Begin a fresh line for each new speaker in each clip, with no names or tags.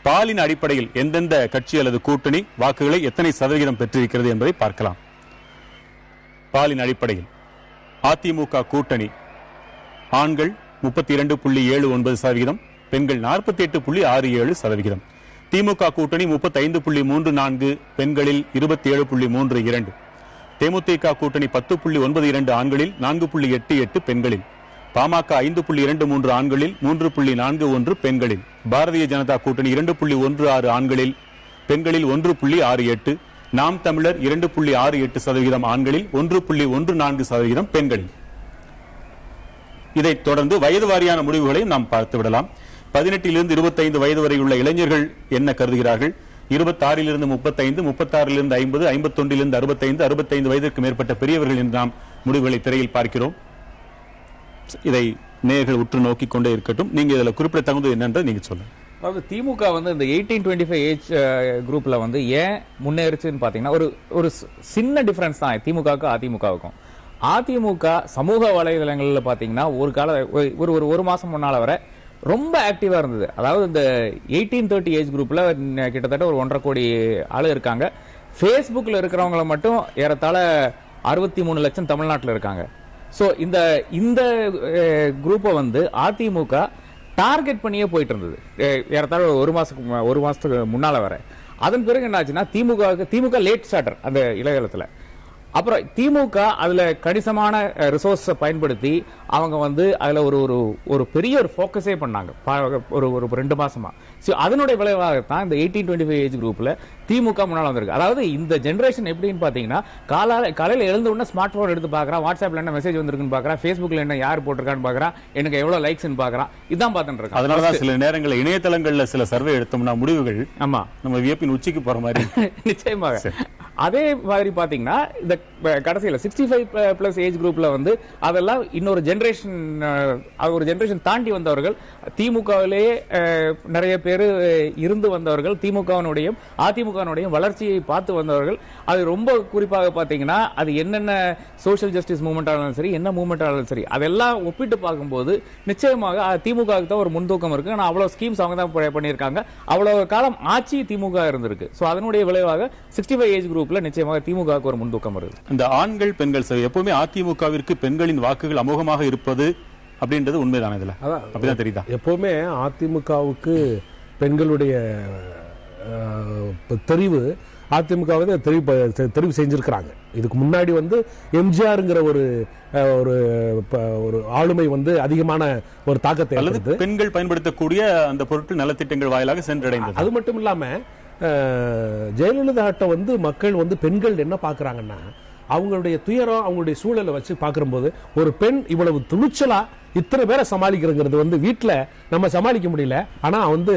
பாலின் அடிப்படையில் எந்தெந்த கட்சி அல்லது கூட்டணி வாக்குகளை எத்தனை சதவிகிதம் பெற்றிருக்கிறது என்பதை பார்க்கலாம். பாலின் அடிப்படையில் அதிமுக கூட்டணி ஆண்கள் 32.79%, பெண்கள் 48.67%. திமுக கூட்டணி 35.34, பெண்களில் 27.32. தேமுதிக கூட்டணி 10.92 ஆண்களில் 4.88 பெண்களில். பாமக 5.23 ஆண்களில் 3.41 பெண்களில். பாரதிய ஜனதா கூட்டணி 2.16 ஆண்களில், பெண்களில் 1.68. நாம் தமிழர் 2.68% ஆண்களில், 1.14% பெண்களில். இதைத் தொடர்ந்து வயது வாரியான முடிவுகளையும் நாம் பார்த்து விடலாம். 18 25 வயது வரை உள்ள இளைஞர்கள் என்ன கருதுகிறார்கள்? 26 35, 36 50, 51 65, 65 வயதிற்கு மேற்பட்ட பெரியவர்கள் என்று நாம் முடிவுகளை திரையில் பார்க்கிறோம். இதை நேயர்கள் உற்று நோக்கிக் கொண்டே இருக்கட்டும். நீங்க இதுல குறிப்பிடத்தகுந்தது என்னன்ற நீங்க சொல்லுங்க.
அதாவது திமுக வந்து இந்த 18-25 ஏஜ் குரூப்ல வந்து ஏன் முன்னேறிச்சுன்னு பாத்தீங்கன்னா ஒரு சின்ன டிஃபரன்ஸ் தான் திமுகவுக்கும் அதிமுகவுக்கும். அதிமுக சமூக வலைதளங்கள்ல பாத்தீங்கன்னா ஒரு மாசம் முன்னால வரை ரொம்ப ஆக்டிவா இருந்தது. அதாவது இந்த 18-30 ஏஜ் குரூப்ல கிட்டத்தட்ட ஒரு 1.5 கோடி ஆளு இருக்காங்க. பேஸ்புக்ல இருக்கிறவங்களை மட்டும் ஏறத்தாழ 63 லட்சம் தமிழ்நாட்டில் இருக்காங்க. சோ இந்த குரூப்பை வந்து அதிமுக டார்கெட் பண்ணியே போயிட்டு இருந்தது ஏறத்தாழ ஒரு மாசத்துக்கு முன்னால வர. அதன் பிறகு என்ன ஆச்சுன்னா திமுக லேட் ஸ்டார்டர் அந்த இளையத்துல. அப்புறம் திமுக அதுல கணிசமான ரிசோர்ஸ் பயன்படுத்தி அவங்க வந்து அதுல ஒரு பெரிய ஒரு போக்கஸே பண்ணாங்க ஒரு 2 மாசமா. அதனுடைய விளைவாகத்தான் இந்த 18-25 ஏஜ் குரூப்ல திமுக முன்னால வந்திருக்கு. அதாவது இந்த ஜெனரேஷன் எப்படின்னு பாத்தீங்கன்னா காலையில எழுந்த உடனே ஸ்மார்ட் போன் எடுத்து பாக்குறான், வாட்ஸ்அப்ல என்ன மெசேஜ் வந்திருக்குன்னு பாக்குறான், பேஸ்புக்ல என்ன யார் போட்டிருக்கான்னு பாக்குறான், எனக்கு எவ்வளவு லைக்ஸ் பாக்குறான், இதான் பாத்துட்டு இருக்கான்.
அதனாலதான் சில நேரங்களில் இணையதளங்கள்ல சில சர்வே எடுத்தோம்னா முடிவுகள்
ஆமா நம்ம
வியப்பின் உச்சிக்கு போற மாதிரி.
நிச்சயமாக. அதே மாதிரி பாத்தீங்கன்னா இந்த கடைசியில 65+ ஏஜ் குரூப்ல வந்து அதெல்லாம் இன்னொரு ஜெனரேஷன் தாண்டி வந்தவர்கள், திமுகவிலேயே நிறைய பேர் இருந்து வந்தவர்கள், திமுகவினுடைய அதிமுகவினுடைய வளர்ச்சியை பார்த்து வந்தவர்கள். அது ரொம்ப குறிப்பாக பாத்தீங்கன்னா அது என்னென்ன சோசியல் ஜஸ்டிஸ் மூவ்மெண்ட் ஆனாலும் சரி, என்ன மூவ்மெண்ட் ஆனாலும் சரி, அதெல்லாம் ஒப்பிட்டு பார்க்கும்போது நிச்சயமாக திமுகவுக்கு தான் ஒரு முன்தூக்கம் இருக்கு. ஆனா அவ்வளவு ஸ்கீம்ஸ் அவங்க தான் பண்ணியிருக்காங்க. அவ்வளவு காலம் ஆட்சி திமுக இருந்திருக்கு. சோ அதனுடைய விளைவாக 65 ஏஜ் குரூப்ல நிச்சயமாக திமுகவுக்கு ஒரு முன்தூக்கம் இருக்கு.
இந்த ஆண்கள் பெண்கள் எப்பவுமே அதிமுகவிற்கு பெண்களின் வாக்குகள் அமோகமாக இருப்பது அப்படின்றது உண்மைதான? இதுல அப்படிதான் தெரியுதா?
எப்பவுமே அதிமுகவுக்கு பெண்களுடைய தெரிவு அதிமுக தெரிவு செஞ்சிருக்கிறாங்க. இதுக்கு முன்னாடி வந்து எம்ஜிஆர்ங்கிற ஒரு ஆளுமை வந்து அதிகமான ஒரு தாக்கத்தை
அல்லது பெண்கள் பயன்படுத்தக்கூடிய அந்த பொருட்கள் நலத்திட்டங்கள் வாயிலாக சென்றடைந்தது.
அது மட்டும் இல்லாம ஜெயலலிதா வந்து மக்கள் வந்து பெண்கள் என்ன பாக்குறாங்கன்னா அவங்களுடைய துயரம், அவங்களுடைய சூழலை வச்சு பார்க்கும்போது ஒரு பெண் இவ்வளவு துணிச்சலா இத்தனை பேரை சமாளிக்கிறது வந்து வீட்டுல நம்ம சமாளிக்க முடியல. ஆனா வந்து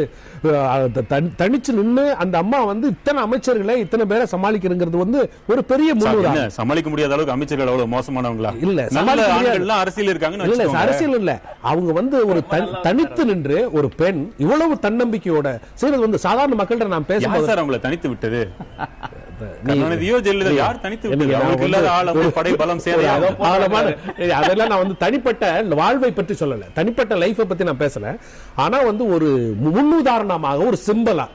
தனிச்சு நின்று அந்த அம்மா வந்து இத்தனை அமைச்சர்களை இத்தனை பேரை சமாளிக்கிறது வந்து ஒரு பெரிய முன்னுதாரணம்.
சமாளிக்க முடியாத அளவுக்கு அமைச்சர்கள் அவ்வளவு மோசமானவங்களா?
இல்ல, அரசியல் இருக்காங்க. இல்ல, அரசியல் இல்ல, அவங்க வந்து ஒரு தனித்து நின்று ஒரு பெண் இவ்வளவு தன்னம்பிக்கையோட செய்யறது வந்து சாதாரண மக்கள்கிட்ட நான் பேசும்போது
சார் அவங்களை தனித்து விட்டது. யார் தனித்து விட்டது? படை பலம்
அதெல்லாம் நான் வந்து தனிப்பட்ட வாழ்வை பற்றி சொல்லல, தனிப்பட்ட லைஃப் பத்தி நான் பேசல. ஆனா வந்து ஒரு முன்னுதாரணமாக ஒரு சிம்பலா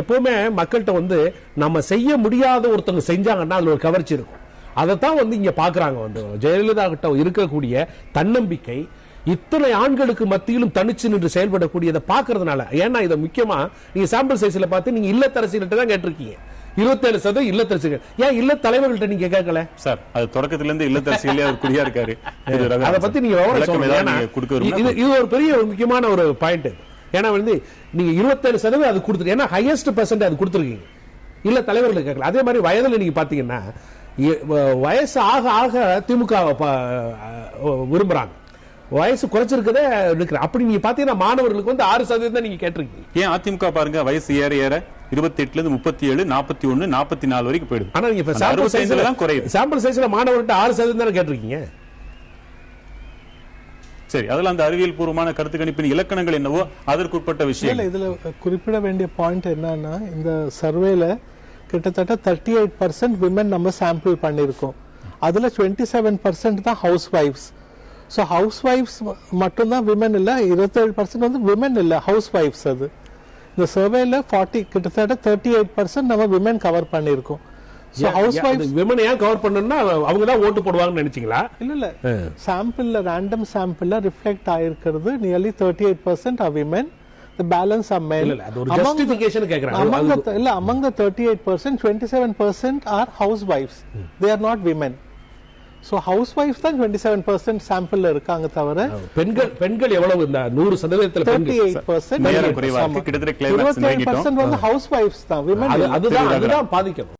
எப்பவுமே மக்கள்கிட்ட வந்து நம்ம செய்ய முடியாத ஒருத்தவங்க செஞ்சாங்கன்னா அதுல ஒரு கவர்ச்சி இருக்கும். அதைத்தான் வந்து இங்க பாக்குறாங்க. வந்து ஜெயலலிதா கிட்ட இருக்கக்கூடிய தன்னம்பிக்கை இத்தனை ஆண்களுக்கு மத்தியிலும் தனிச்சு நின்று செயல்படக்கூடியதை பாக்குறதுனால. ஏன்னா இதை முக்கியமா நீங்க சாம்பிள் சைஸ்ல பார்த்து நீங்க இல்லத்தரசிகள்கிட்ட தான் கேட்டிருக்கீங்க. 27% இல்லத்தரசிகள். ஏன் இல்ல தலைவர்கள்ட்ட நீங்க கேட்கல
சார்? அது தொடக்கத்துல இருந்து இல்லத்தரசிகளே அவர் குறியா இருக்காரு.
அதை பத்தி நீங்க இது ஒரு பெரிய ஒரு முக்கியமான ஒரு பாயிண்ட். ஏன்னா வந்து நீங்க 27% அது கொடுத்துருக்கீங்க. ஏன்னா ஹையஸ்ட் பெர்சன்ட் அது கொடுத்துருக்கீங்க. இல்ல தலைவர்களுக்கு கேட்கல. அதே மாதிரி வயதுல நீங்க பாத்தீங்கன்னா வயசு ஆக ஆக திமுக விரும்புறாங்க. வயசு குறைச்சிருக்கதே இருக்கிற. அப்படி நீங்க பாத்தீங்கன்னா மாணவர்களுக்கு வந்து 6% நீங்க கேட்டிருக்கீங்க.
ஏன் அதிமுக பாருங்க வயசு ஏற ஏற 28 37 41 44 வரைக்கும் போயிடுது.
ஆனா நீங்க சாம்பிள் சைஸ்ல மாணவர்கிட்ட 6% தானே கேட்டிருக்கீங்க.
சரி, அதெல்லாம் அந்த அறிவியல் பூர்வமான கருத்து கணிப்பின் இலக்கணங்கள் என்னவோ அதற்குட்பட்ட விஷயம்.
இதுல குறிப்பிட வேண்டிய பாயிண்ட் என்னன்னா, இந்த சர்வேல கிட்டத்தட்ட 38% விமன் நம்ம சாம்பிள் பண்ணிருக்கோம். அதுல 27% தான் house wife's. So how's wife's மட்டும்தான் விமன் இல்லை, 27% வந்து விமன் இல்லை, ஹவுஸ் வைஃப்ஸ். அது இந்த சர்வேல 40 கிட்டத்தட்ட 38% நம்ம விமன் கவர் பண்ணிருக்கோம். So housewives
விமன் ஏன் கவர் பண்ணனும்னா அவங்க தான் ஓட்டு போடுவாங்கன்னு நினைச்சீங்களா?
இல்ல சாம்பிள்ல random சாம்பிள்ல reflect ஆயிருக்கிறது nearly 38% are women, the balance are men.
இல்ல அது ஒரு ஜஸ்டிஃபிகேஷன் கேக்குறாங்க.
among the 38% 27% are housewives, they are not women. So housewives தான் 27% சாம்பிள்ல இருக்காங்க தவிர
பெண்கள் எவ்வளவு இந்த 100% பெண்கள்
38%
நேரம் குறைவா இருக்கு. கிட்டத்தட்ட கிளைமாக்ஸ் நெருங்கிட்டோம்.
27% வந்து housewives தான், women
அதுதான் பாதிக்கும்.